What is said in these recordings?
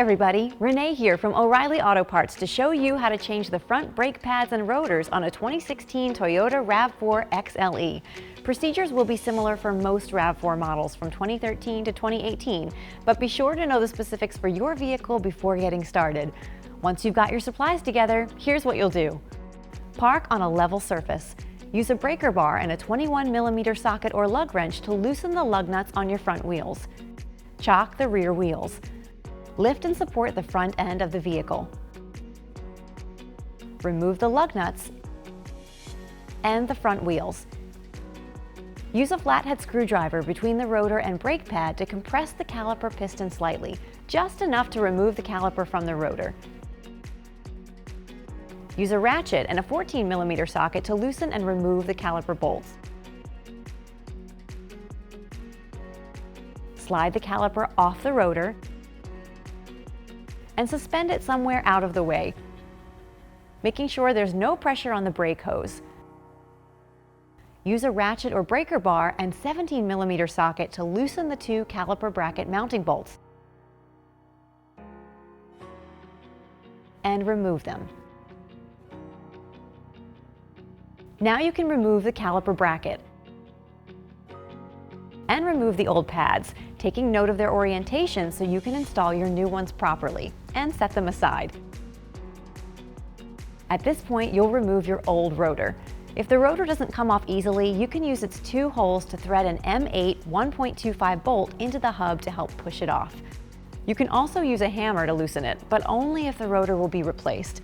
everybody, Renee here from O'Reilly Auto Parts to show you how to change the front brake pads and rotors on a 2016 Toyota RAV4 XLE. Procedures will be similar for most RAV4 models from 2013 to 2018, but be sure to know the specifics for your vehicle before getting started. Once you've got your supplies together, here's what you'll do. Park on a level surface. Use a breaker bar and a 21mm socket or lug wrench to loosen the lug nuts on your front wheels. Chock the rear wheels. Lift and support the front end of the vehicle. Remove the lug nuts and the front wheels. Use a flathead screwdriver between the rotor and brake pad to compress the caliper piston slightly, just enough to remove the caliper from the rotor. Use a ratchet and a 14mm socket to loosen and remove the caliper bolts. Slide the caliper off the rotor and suspend it somewhere out of the way, making sure there's no pressure on the brake hose. Use a ratchet or breaker bar and 17mm socket to loosen the two caliper bracket mounting bolts and remove them. Now you can remove the caliper bracket and remove the old pads, taking note of their orientation so you can install your new ones properly and set them aside. At this point, you'll remove your old rotor. If the rotor doesn't come off easily, you can use its two holes to thread an M8 1.25 bolt into the hub to help push it off. You can also use a hammer to loosen it, but only if the rotor will be replaced.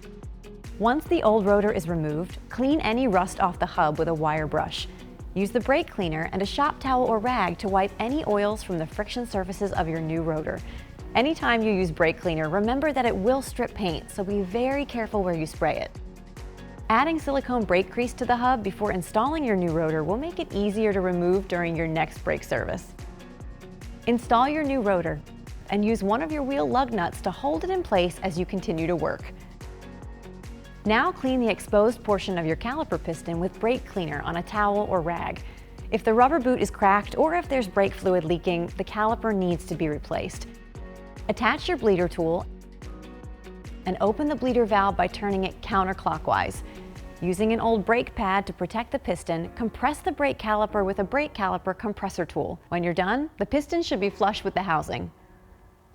Once the old rotor is removed, clean any rust off the hub with a wire brush. Use the brake cleaner and a shop towel or rag to wipe any oils from the friction surfaces of your new rotor. Anytime you use brake cleaner, remember that it will strip paint, so be very careful where you spray it. Adding silicone brake grease to the hub before installing your new rotor will make it easier to remove during your next brake service. Install your new rotor and use one of your wheel lug nuts to hold it in place as you continue to work. Now clean the exposed portion of your caliper piston with brake cleaner on a towel or rag. If the rubber boot is cracked or if there's brake fluid leaking, the caliper needs to be replaced. Attach your bleeder tool and open the bleeder valve by turning it counterclockwise. Using an old brake pad to protect the piston, compress the brake caliper with a brake caliper compressor tool. When you're done, the piston should be flush with the housing.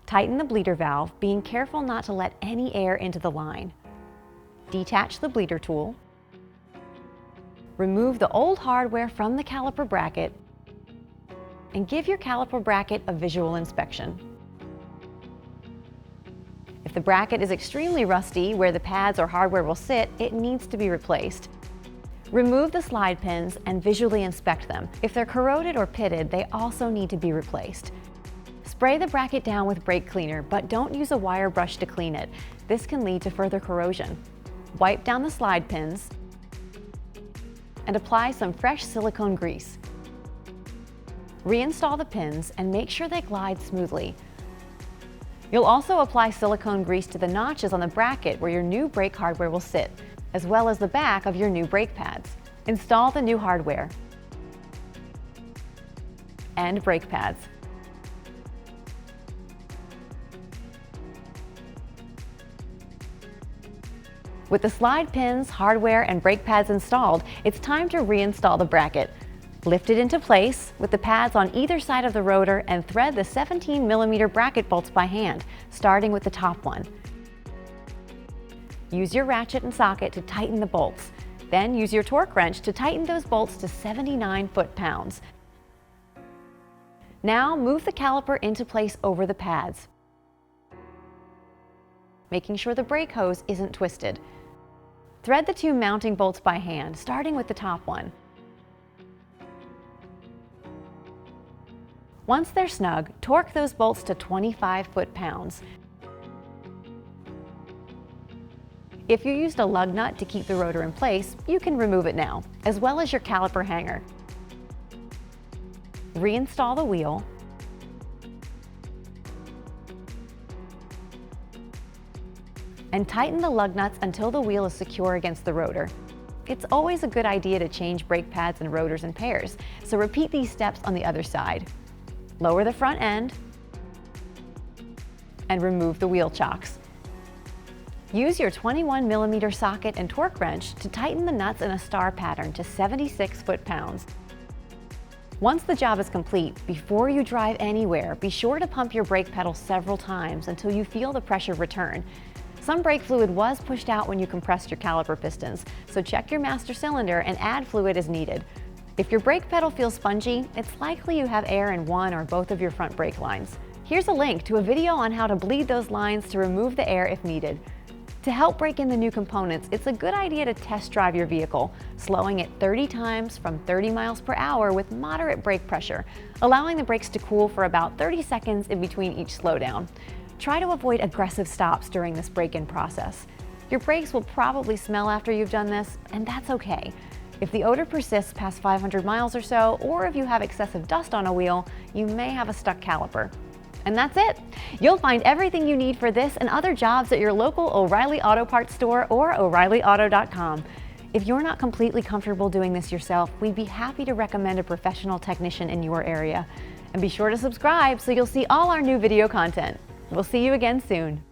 Tighten the bleeder valve, being careful not to let any air into the line. Detach the bleeder tool. Remove the old hardware from the caliper bracket and give your caliper bracket a visual inspection. If the bracket is extremely rusty where the pads or hardware will sit, it needs to be replaced. Remove the slide pins and visually inspect them. If they're corroded or pitted, they also need to be replaced. Spray the bracket down with brake cleaner, but don't use a wire brush to clean it. This can lead to further corrosion. Wipe down the slide pins and apply some fresh silicone grease. Reinstall the pins and make sure they glide smoothly. You'll also apply silicone grease to the notches on the bracket where your new brake hardware will sit, as well as the back of your new brake pads. Install the new hardware and brake pads. With the slide pins, hardware, and brake pads installed, it's time to reinstall the bracket. Lift it into place with the pads on either side of the rotor and thread the 17mm bracket bolts by hand, starting with the top one. Use your ratchet and socket to tighten the bolts. Then use your torque wrench to tighten those bolts to 79 foot-pounds. Now move the caliper into place over the pads, making sure the brake hose isn't twisted. Thread the two mounting bolts by hand, starting with the top one. Once they're snug, torque those bolts to 25 foot-pounds. If you used a lug nut to keep the rotor in place, you can remove it now, as well as your caliper hanger. Reinstall the wheel and tighten the lug nuts until the wheel is secure against the rotor. It's always a good idea to change brake pads and rotors in pairs, so repeat these steps on the other side. Lower the front end and remove the wheel chocks. Use your 21mm socket and torque wrench to tighten the nuts in a star pattern to 76 foot-pounds. Once the job is complete, before you drive anywhere, be sure to pump your brake pedal several times until you feel the pressure return. Some brake fluid was pushed out when you compressed your caliper pistons, so check your master cylinder and add fluid as needed. If your brake pedal feels spongy, it's likely you have air in one or both of your front brake lines. Here's a link to a video on how to bleed those lines to remove the air if needed. To help break in the new components, it's a good idea to test drive your vehicle, slowing it 30 times from 30 miles per hour with moderate brake pressure, allowing the brakes to cool for about 30 seconds in between each slowdown. Try to avoid aggressive stops during this break-in process. Your brakes will probably smell after you've done this, and that's okay. If the odor persists past 500 miles or so, or if you have excessive dust on a wheel, you may have a stuck caliper. And that's it. You'll find everything you need for this and other jobs at your local O'Reilly Auto Parts store or O'ReillyAuto.com. If you're not completely comfortable doing this yourself, we'd be happy to recommend a professional technician in your area. And be sure to subscribe so you'll see all our new video content. We'll see you again soon.